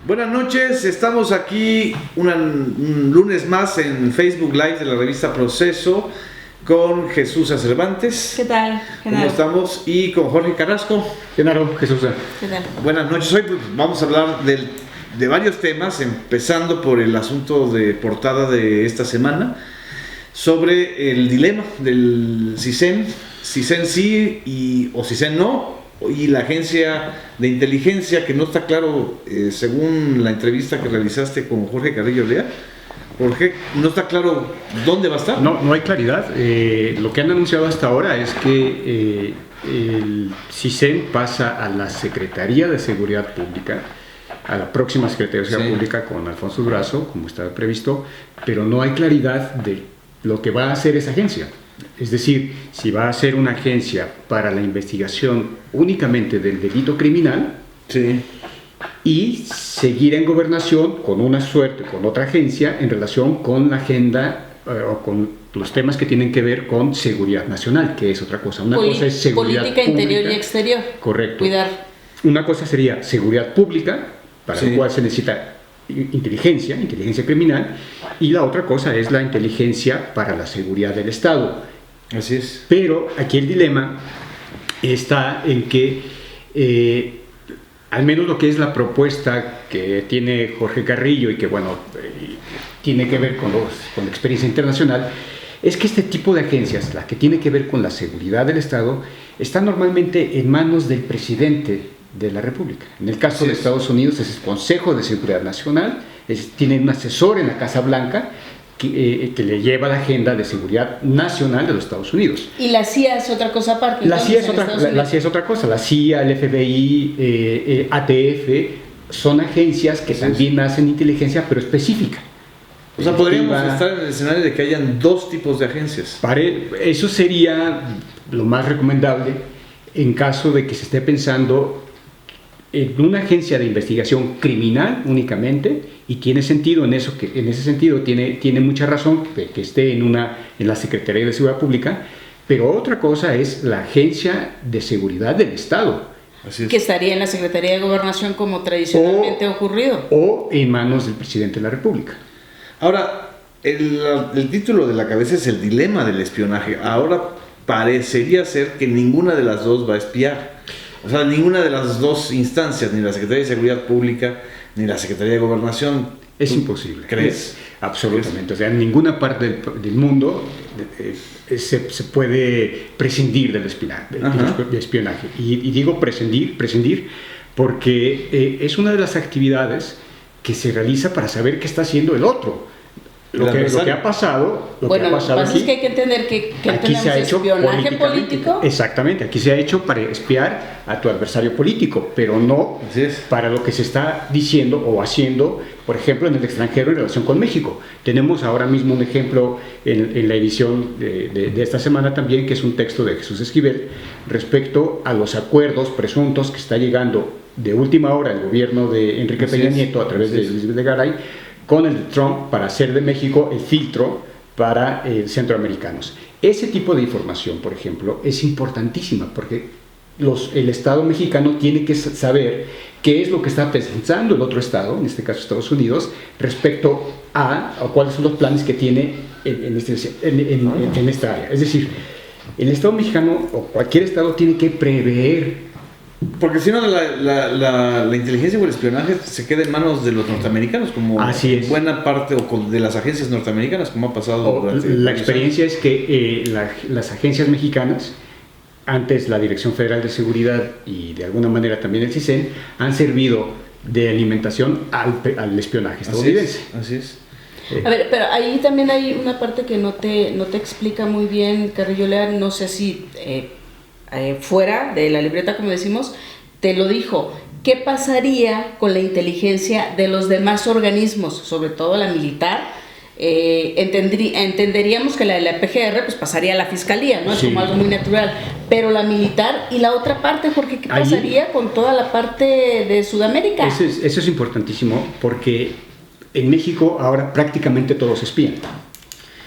Buenas noches, estamos aquí un lunes más en Facebook Live de la revista Proceso con Jesús Cervantes. ¿Qué tal? ¿Cómo estamos? Y con Jorge Carrasco. ¿Qué tal, Jesús? ¿Qué tal? Buenas noches, hoy vamos a hablar de varios temas, empezando por el asunto de portada de esta semana, sobre el dilema del CISEN sí o CISEN no, y la agencia de inteligencia, que no está claro, según la entrevista que realizaste con Jorge Carrillo Lea. Jorge, no está claro dónde va a estar. No hay claridad. Lo que han anunciado hasta ahora es que el CISEN pasa a la Secretaría de Seguridad Pública, a la próxima Secretaría de Seguridad Pública con Alfonso Durazo, como estaba previsto, pero no hay claridad de lo que va a hacer esa agencia. Es decir, si va a ser una agencia para la investigación únicamente del delito criminal, y seguir en gobernación con una suerte, con otra agencia en relación con la agenda o con los temas que tienen que ver con seguridad nacional, que es otra cosa. Una cosa es seguridad política pública, interior y exterior. Correcto. Cuidar. Una cosa sería seguridad pública, para lo cual se necesita inteligencia criminal, y la otra cosa es la inteligencia para la seguridad del Estado. Así es. Pero aquí el dilema está en que al menos lo que es la propuesta que tiene Jorge Carrillo y que tiene que ver con la experiencia internacional, es que este tipo de agencias, la que tiene que ver con la seguridad del Estado, está normalmente en manos del presidente de la República. En el caso de Estados Unidos es el Consejo de Seguridad Nacional, tiene un asesor en la Casa Blanca que le lleva la agenda de seguridad nacional de los Estados Unidos. Y la CIA es otra cosa aparte. La CIA es otra cosa. La CIA, el FBI, ATF son agencias que también hacen inteligencia, pero específica. O sea, podríamos estar en el escenario de que hayan dos tipos de agencias. Eso sería lo más recomendable en caso de que se esté pensando en una agencia de investigación criminal únicamente, y tiene sentido en ese sentido tiene mucha razón que esté en la Secretaría de Seguridad Pública, pero otra cosa es la Agencia de Seguridad del Estado. Así es. Que estaría en la Secretaría de Gobernación como tradicionalmente ha ocurrido. O en manos del presidente de la República. Ahora, el título de la cabeza es el dilema del espionaje. Ahora parecería ser que ninguna de las dos va a espiar. O sea, ninguna de las dos instancias, ni la Secretaría de Seguridad Pública, ni la Secretaría de Gobernación. Es imposible. ¿Crees? Absolutamente. O sea, en ninguna parte del mundo se puede prescindir del espionaje. Y digo prescindir porque es una de las actividades que se realiza para saber qué está haciendo el otro. Lo que ha pasado. Lo que pasa aquí, es que hay que entender que aquí se ha hecho espionaje político. Exactamente, aquí se ha hecho para espiar a tu adversario político, pero no para lo que se está diciendo o haciendo, por ejemplo, en el extranjero en relación con México. Tenemos ahora mismo un ejemplo en la edición de esta semana también, que es un texto de Jesús Esquivel respecto a los acuerdos presuntos que está llegando de última hora el gobierno de Enrique Peña Nieto a través de Luis Videgaray con el de Trump para hacer de México el filtro para centroamericanos. Ese tipo de información, por ejemplo, es importantísima porque el Estado mexicano tiene que saber qué es lo que está pensando el otro Estado, en este caso Estados Unidos, respecto a cuáles son los planes que tiene en esta área. Es decir, el Estado mexicano o cualquier Estado tiene que prever. Porque si no, la inteligencia o el espionaje se queda en manos de los norteamericanos, como buena parte de las agencias norteamericanas, como ha pasado durante la experiencia es que las agencias mexicanas, antes la Dirección Federal de Seguridad y de alguna manera también el CISEN, han servido de alimentación al espionaje estadounidense. Así es. A ver, pero ahí también hay una parte que no te explica muy bien, Carrillo Lea, no sé si fuera de la libreta, como decimos, te lo dijo. ¿Qué pasaría con la inteligencia de los demás organismos, sobre todo la militar? Entenderíamos que la de la PGR pues pasaría a la fiscalía, ¿no? Es como algo muy natural, pero la militar y la otra parte, Jorge, ¿qué pasaría con toda la parte de Sudamérica? Eso es importantísimo porque en México ahora prácticamente todos espían.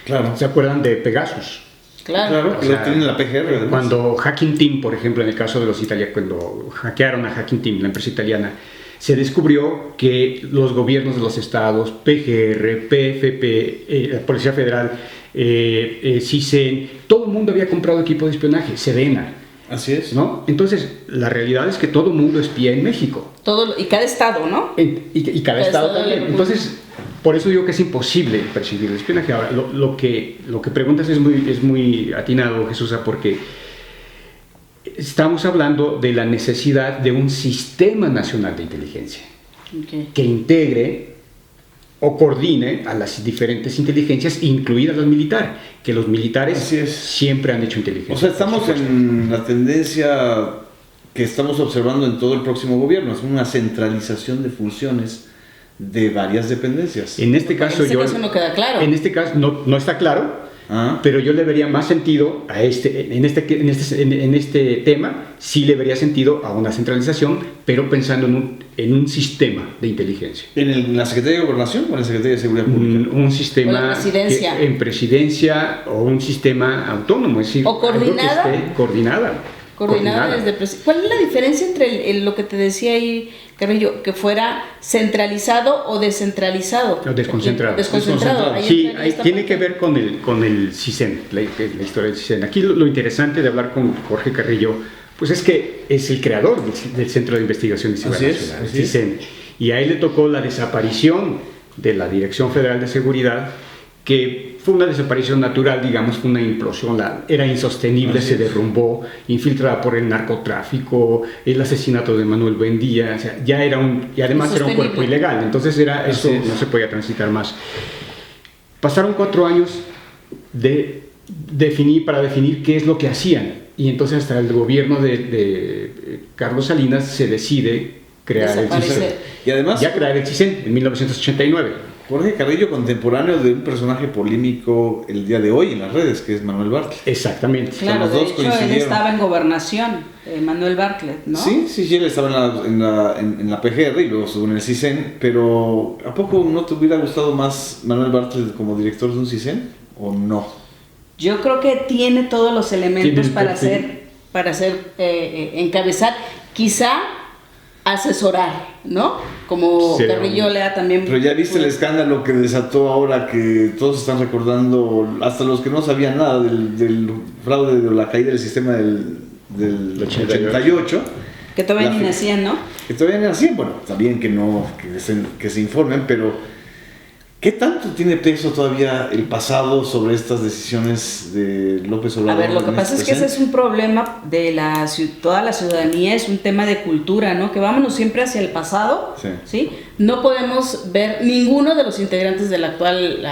Claro. ¿Se acuerdan de Pegasus? Claro, o sea, lo tiene la PGR. Además. Cuando Hacking Team, por ejemplo, en el caso de los italianos, cuando hackearon a Hacking Team, la empresa italiana, se descubrió que los gobiernos de los estados, PGR, PFP, la Policía Federal, CISEN, todo el mundo había comprado equipo de espionaje, Sedena. Así es. ¿No? Entonces, la realidad es que todo el mundo espía en México. Y cada estado, ¿no? Y cada estado también. Entonces, por eso digo que es imposible percibir el espionaje. Ahora, lo que preguntas es muy atinado, Jesús, porque estamos hablando de la necesidad de un sistema nacional de inteligencia que integre o coordine a las diferentes inteligencias, incluidas las militares, que los militares siempre han hecho inteligencia. O sea, estamos en la tendencia que estamos observando en todo el próximo gobierno, es una centralización de funciones de varias dependencias. En este caso no queda claro. En este caso no está claro. Pero yo le vería más sentido a en este tema, sí le vería sentido a una centralización, pero pensando en un sistema de inteligencia. ¿En la Secretaría de Gobernación o en la Secretaría de Seguridad Pública? Un sistema en presidencia o un sistema autónomo, es decir, o coordinada. Algo que esté coordinada desde ¿Cuál es la diferencia entre lo que te decía ahí, Carrillo, que fuera centralizado o descentralizado? O desconcentrado. Sí, tiene que ver con el CISEN, la historia del CISEN. Aquí lo interesante de hablar con Jorge Carrillo, pues es que es el creador del Centro de Investigación y Seguridad Nacional, el CISEN. Y a él le tocó la desaparición de la Dirección Federal de Seguridad, que fue una desaparición natural, digamos, fue una implosión, era insostenible, se derrumbó, infiltrada por el narcotráfico, el asesinato de Manuel Buendía, o sea, y además era un cuerpo ilegal, entonces eso no se podía transitar más. Pasaron 4 años para definir qué es lo que hacían, y entonces hasta el gobierno de Carlos Salinas se decide crear el CISEN. Y además, crear el CISEN en 1989. Jorge Carrillo, contemporáneo de un personaje polémico el día de hoy en las redes, que es Manuel Bartlett. Exactamente. Claro, de hecho él estaba en gobernación, Manuel Bartlett, ¿no? Sí, él estaba en la PGR y luego estuvo en el CISEN, pero ¿a poco no te hubiera gustado más Manuel Bartlett como director de un CISEN o no? Yo creo que tiene todos los elementos para encabezar, quizá asesorar, ¿no? Como Carrillo Lea también. Pero ya viste el escándalo que desató ahora, que todos están recordando, hasta los que no sabían nada del fraude de la caída del sistema del 88. Que todavía ni nacían, ¿no? Que todavía ni nacían, bueno, está bien que se informen, pero ¿qué tanto tiene peso todavía el pasado sobre estas decisiones de López Obrador? A ver, lo que pasa es que ese es un problema de toda la ciudadanía, es un tema de cultura, ¿no? Que vámonos siempre hacia el pasado, ¿sí? No podemos ver ninguno de los integrantes del actual,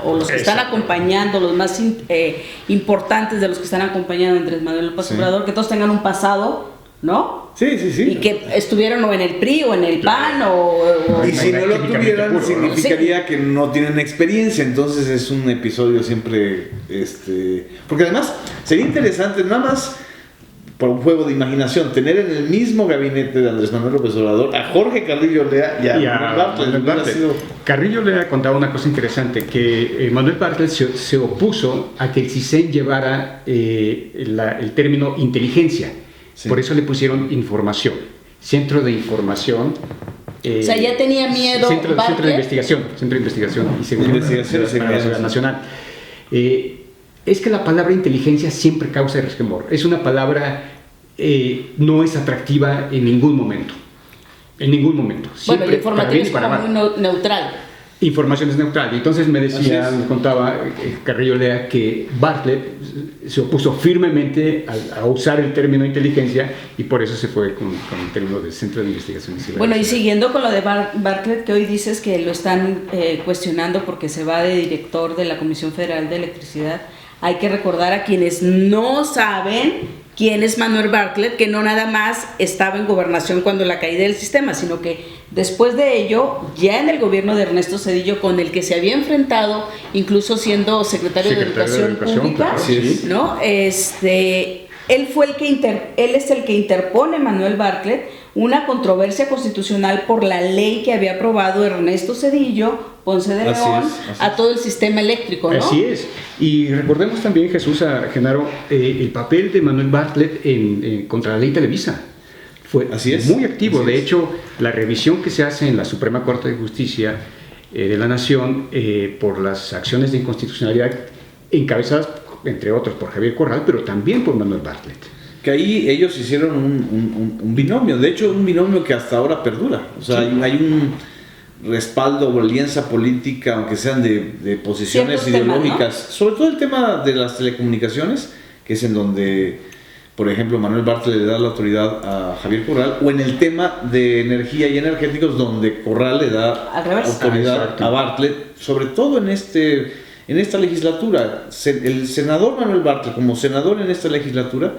o los que están acompañando, los más importantes de los que están acompañando a Andrés Manuel López Obrador, que todos tengan un pasado, ¿no? Sí. Y que estuvieron o en el PRI o en el PAN y si no lo tuvieran significaría que no tienen experiencia, entonces es un episodio siempre porque además sería interesante nada más por un juego de imaginación tener en el mismo gabinete de Andrés Manuel López Obrador a Jorge Carrillo Lea y a Manuel Bartlett. Carrillo Lea contaba una cosa interesante, que Manuel Bartlett se opuso a que el CISEN llevara el término inteligencia. Por eso le pusieron información, centro de información. O sea, ya tenía miedo. Centro de investigación y seguridad nacional. Es que la palabra inteligencia siempre causa resquemor. Es una palabra, no es atractiva en ningún momento. En ningún momento. Siempre, bueno, el informativo es como muy neutral. Información es neutral. Y entonces me contaba Carrillo Lea que Bartlett se opuso firmemente a usar el término inteligencia y por eso se fue con el término de Centro de Investigación y Seguridad. Bueno, y siguiendo con lo de Bartlett, que hoy dices que lo están cuestionando porque se va de director de la Comisión Federal de Electricidad, hay que recordar a quienes no saben quién es Manuel Bartlett, que no nada más estaba en gobernación cuando la caída del sistema, sino que después de ello, ya en el gobierno de Ernesto Zedillo, con el que se había enfrentado, incluso siendo secretario de Educación Pública, ¿no? Él es el que interpone, Manuel Bartlett, una controversia constitucional por la ley que había aprobado Ernesto Zedillo, Ponce de León, a todo el sistema eléctrico, ¿no? Así es. Y recordemos también, Genaro, el papel de Manuel Bartlett contra la ley Televisa. fue muy activo. Así de es. hecho, la revisión que se hace en la Suprema Corte de Justicia de la Nación por las acciones de inconstitucionalidad encabezadas, entre otros, por Javier Corral, pero también por Manuel Bartlett. Que ahí ellos hicieron un binomio, de hecho un binomio que hasta ahora perdura. O sea, hay un respaldo o alianza política, aunque sean de posiciones Ciertos ideológicas, temas, ¿no? sobre todo el tema de las telecomunicaciones, que es en donde, por ejemplo, Manuel Bartlett le da la autoridad a Javier Corral, o en el tema de energía y energéticos, donde Corral le da Al revés. autoridad a Bartlett, sobre todo en esta legislatura. El senador Manuel Bartlett, como senador en esta legislatura,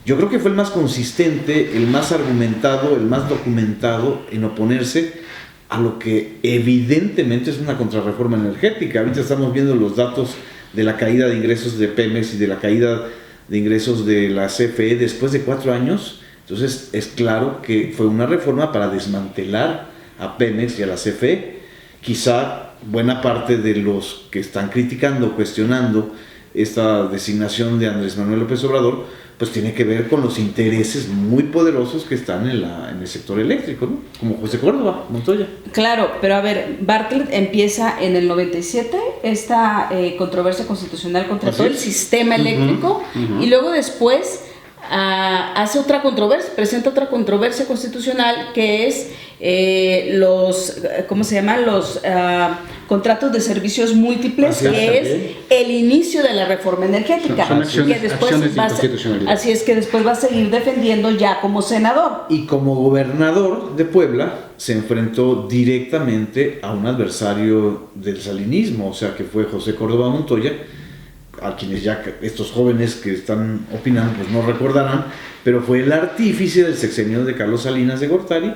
yo creo que fue el más consistente, el más argumentado, el más documentado en oponerse a lo que evidentemente es una contrarreforma energética. Ahorita estamos viendo los datos de la caída de ingresos de Pemex y de la caída de ingresos de la CFE después de 4 años. Entonces es claro que fue una reforma para desmantelar a Pemex y a la CFE. Quizá buena parte de los que están criticando, cuestionando esta designación de Andrés Manuel López Obrador, pues tiene que ver con los intereses muy poderosos que están en el sector eléctrico, ¿no? Como José Córdoba Montoya. Claro, pero a ver, Bartlett empieza en el 97 esta controversia constitucional contra todo el sistema eléctrico y luego después hace otra controversia, presenta otra controversia constitucional que es ¿cómo se llama? Los contratos de servicios múltiples, que es el inicio de la reforma energética. Son acciones, que después acciones de va inconstitucionalidad. así es que después va a seguir defendiendo ya como senador. Y como gobernador de Puebla se enfrentó directamente a un adversario del salinismo, o sea que fue José Córdoba Montoya, a quienes ya estos jóvenes que están opinando pues no recordarán, pero fue el artífice del sexenio de Carlos Salinas de Gortari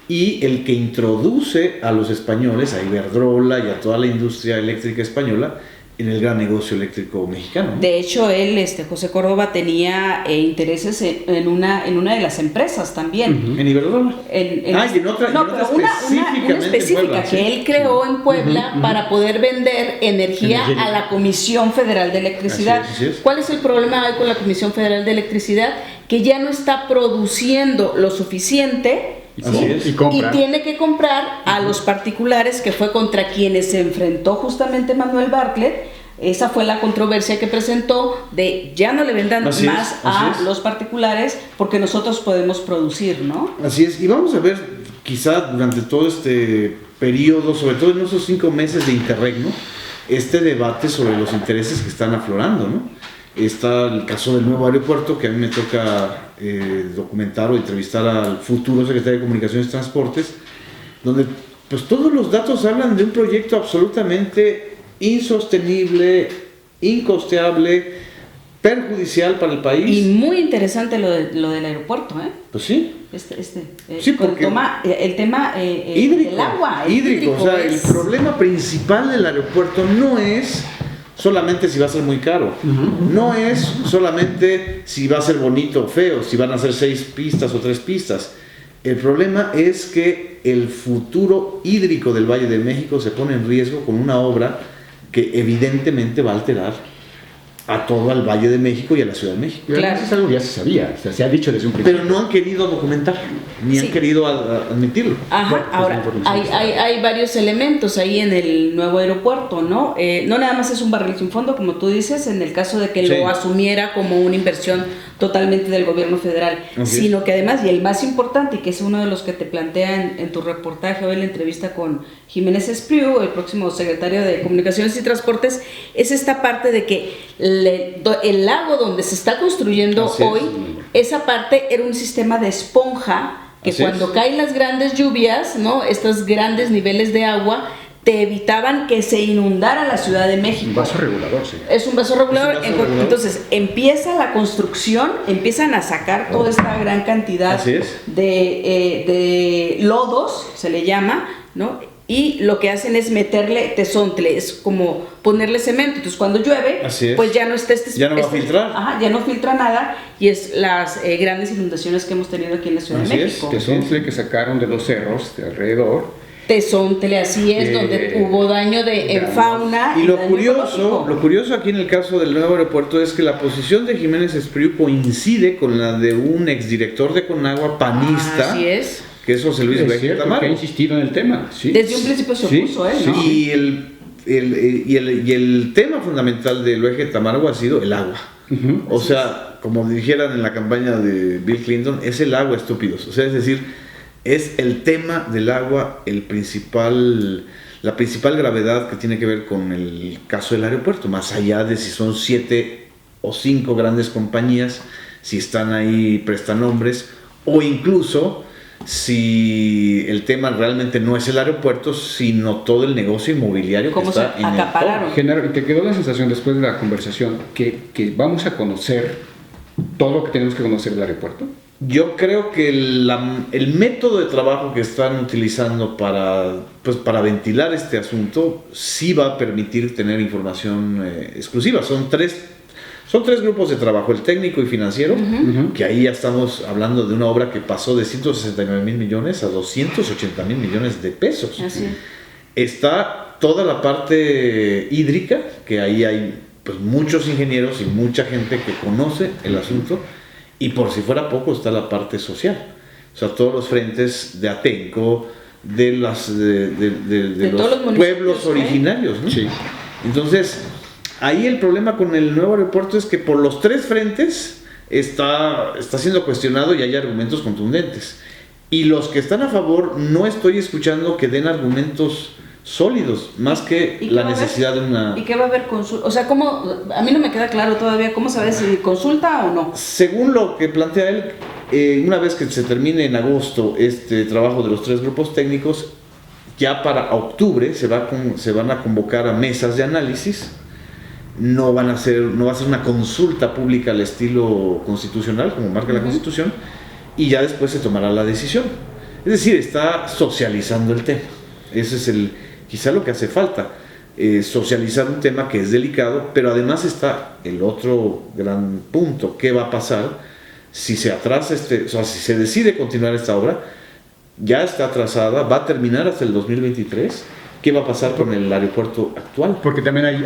y el que introduce a los españoles, a Iberdrola y a toda la industria eléctrica española en el gran negocio eléctrico mexicano. De hecho, él, José Córdoba, tenía intereses en una de las empresas también. ¿En Iberdrola? Y en otra, no, en pero otra una específicamente específica en Puebla, que sí. él creó en Puebla para poder vender energía a la Comisión Federal de Electricidad. Así es. ¿Cuál es el problema hoy con la Comisión Federal de Electricidad? Que ya no está produciendo lo suficiente. Así es. Y compra. Y tiene que comprar a los particulares, que fue contra quienes se enfrentó justamente Manuel Bartlett. Esa fue la controversia que presentó de ya no le vendan Así más es, a así es. los particulares porque nosotros podemos producir, ¿no? Así es, y vamos a ver quizá durante todo este periodo, sobre todo en esos 5 meses de interregno, este debate sobre los intereses que están aflorando, ¿no? Está el caso del nuevo aeropuerto, que a mí me toca documentar o entrevistar al futuro secretario de Comunicaciones y Transportes, donde pues todos los datos hablan de un proyecto absolutamente insostenible, incosteable, perjudicial para el país. Y muy interesante lo del aeropuerto, ¿eh? Pues sí. Sí, porque el tema hídrico, del agua. hídrico, o sea, el problema principal del aeropuerto no es solamente si va a ser muy caro, no es solamente si va a ser bonito o feo, si van a ser 6 pistas o 3 pistas. El problema es que el futuro hídrico del Valle de México se pone en riesgo con una obra que evidentemente va a alterar a todo el Valle de México y a la Ciudad de México. Claro. Eso es algo que ya se sabía, o sea, se ha dicho desde un principio. Pero no han querido documentar, ni han querido admitirlo. Ajá, Bueno, pues ahora, hay varios elementos ahí en el nuevo aeropuerto, ¿no? No nada más es un barril sin fondo, como tú dices, en el caso de que lo asumiera como una inversión totalmente del gobierno federal, sino que además, y el más importante, y que es uno de los que te plantean en tu reportaje hoy en la entrevista con Jiménez Espriu, el próximo secretario de Comunicaciones y Transportes, es esta parte de que el lago donde se está construyendo hoy, esa parte era un sistema de esponja que cuando caen las grandes lluvias, ¿no? Estos grandes niveles de agua te evitaban que se inundara la Ciudad de México. Un vaso regulador, sí. Es un vaso regulador. Entonces empieza la construcción, empiezan a sacar toda esta gran cantidad de lodos, se le llama, ¿no? Y lo que hacen es meterle tesontle, es como ponerle cemento. Entonces cuando llueve, pues ya no está ya no va a filtrar. Ajá, ya no filtra nada, y es las grandes inundaciones que hemos tenido aquí en la Ciudad de México. Tesontle que sacaron de los cerros de alrededor Tezontle, así es, donde hubo daño en fauna. Y lo curioso aquí en el caso del nuevo aeropuerto es que la posición de Jiménez Espriu coincide con la de un exdirector de Conagua panista. Así es. Que es José Luis Vejez Tamargo. Que ha insistido en el tema. Sí. Desde un principio se opuso él, ¿no? Y el tema fundamental del Vejez Tamargo ha sido el agua. O sea, como dijeran en la campaña de Bill Clinton, es el agua, estúpidos. O sea, es decir, es el tema del agua la principal gravedad que tiene que ver con el caso del aeropuerto, más allá de si son 7 o 5 grandes compañías, si están ahí prestanombres, o incluso si el tema realmente no es el aeropuerto, sino todo el negocio inmobiliario que está en acapararon. Genaro, ¿te quedó la sensación después de la conversación que vamos a conocer todo lo que tenemos que conocer del aeropuerto? Yo creo que el método de trabajo que están utilizando para ventilar este asunto sí va a permitir tener información exclusiva. Son tres grupos de trabajo, el técnico y financiero, que ahí ya estamos hablando de una obra que pasó de 169,000 millones a 280,000 millones de pesos. Así. Está toda la parte hídrica, que ahí hay pues muchos ingenieros y mucha gente que conoce el asunto, y por si fuera poco está la parte social, o sea, todos los frentes de Atenco, de los pueblos originarios, ¿no? Sí. Entonces, ahí el problema con el nuevo aeropuerto es que por los tres frentes está siendo cuestionado y hay argumentos contundentes. Y los que están a favor no estoy escuchando que den argumentos sólidos, más que la necesidad de una... ¿Y qué va a haber consulta? O sea, ¿cómo? A mí no me queda claro todavía cómo saber si consulta o no. Según lo que plantea él, una vez que se termine en agosto este trabajo de los tres grupos técnicos, ya para octubre se van a convocar a mesas de análisis. No va a ser una consulta pública al estilo constitucional, como marca la Constitución, y ya después se tomará la decisión. Es decir, está socializando el tema. Ese es quizá lo que hace falta, socializar un tema que es delicado, pero además está el otro gran punto: ¿qué va a pasar si se atrasa si se decide continuar esta obra? Ya está atrasada, va a terminar hasta el 2023. ¿Qué va a pasar con el aeropuerto actual? Porque también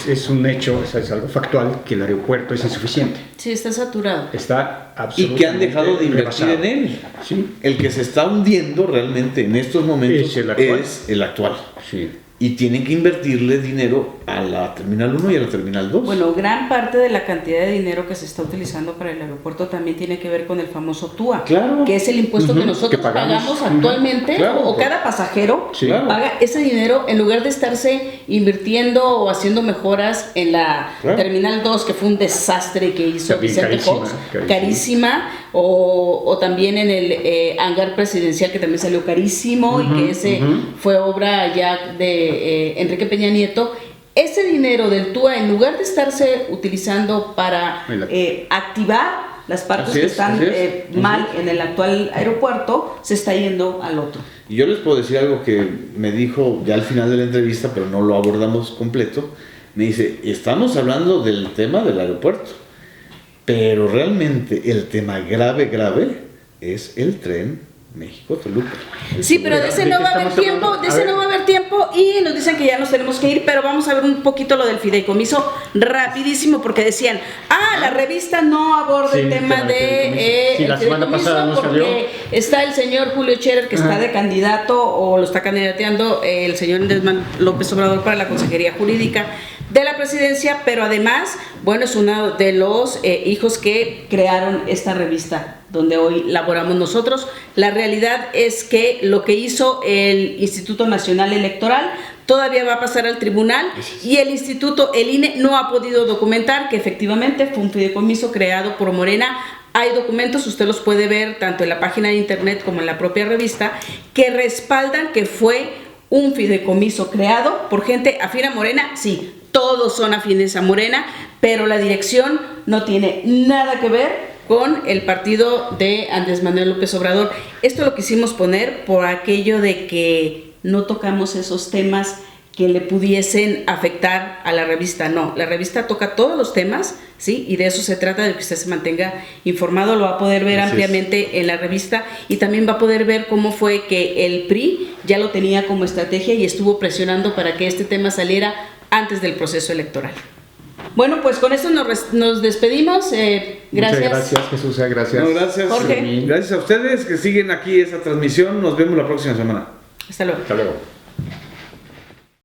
es un hecho, es algo factual, que el aeropuerto es insuficiente. Sí, está saturado. Está absolutamente y que han dejado de invertir rebasado en él. Sí. El que se está hundiendo realmente en estos momentos es el actual. Sí. Y tienen que invertirle dinero a la Terminal 1 y a la Terminal 2. Bueno, gran parte de la cantidad de dinero que se está utilizando para el aeropuerto también tiene que ver con el famoso TUA, claro, que es el impuesto que nosotros pagamos actualmente, claro, o cada pasajero claro, paga ese dinero en lugar de estarse invirtiendo o haciendo mejoras en la Terminal 2, que fue un desastre que hizo Vicente Fox, carísima, o también en el hangar presidencial, que también salió carísimo, y que ese fue obra ya de Enrique Peña Nieto. Ese dinero del TUA, en lugar de estarse utilizando para activar las partes que están mal en el actual aeropuerto, se está yendo al otro. Y yo les puedo decir algo que me dijo ya al final de la entrevista, pero no lo abordamos completo. Me dice, estamos hablando del tema del aeropuerto, pero realmente el tema grave es el tren México-Toluca. Sí, pero de ese no va a haber tiempo, y nos dicen que ya nos tenemos que ir, pero vamos a ver un poquito lo del fideicomiso rapidísimo, porque decían, la revista no aborda el tema de la semana pasada no salió. Está el señor Julio Scherer, que está de candidato, o lo está candidateando el señor Andrés Manuel López Obrador para la Consejería Jurídica de la Presidencia, pero además, bueno, es uno de los hijos que crearon esta revista donde hoy laboramos nosotros. La realidad es que lo que hizo el Instituto Nacional Electoral todavía va a pasar al tribunal, y el INE, no ha podido documentar que efectivamente fue un fideicomiso creado por Morena. Hay documentos, usted los puede ver tanto en la página de internet como en la propia revista, que respaldan que fue un fideicomiso creado por gente afín a Morena. Sí, todos son afines a Morena, pero la dirección no tiene nada que ver con el partido de Andrés Manuel López Obrador. Esto lo quisimos poner por aquello de que no tocamos esos temas que le pudiesen afectar a la revista. No, la revista toca todos los temas, ¿sí? Y de eso se trata, de que usted se mantenga informado. Lo va a poder ver ampliamente en la revista, y también va a poder ver cómo fue que el PRI ya lo tenía como estrategia y estuvo presionando para que este tema saliera antes del proceso electoral. Bueno, pues con esto nos despedimos. Gracias. Muchas gracias, Jesús. Gracias. No, gracias, Jorge. Gracias a ustedes que siguen aquí esta transmisión. Nos vemos la próxima semana. Hasta luego. Hasta luego.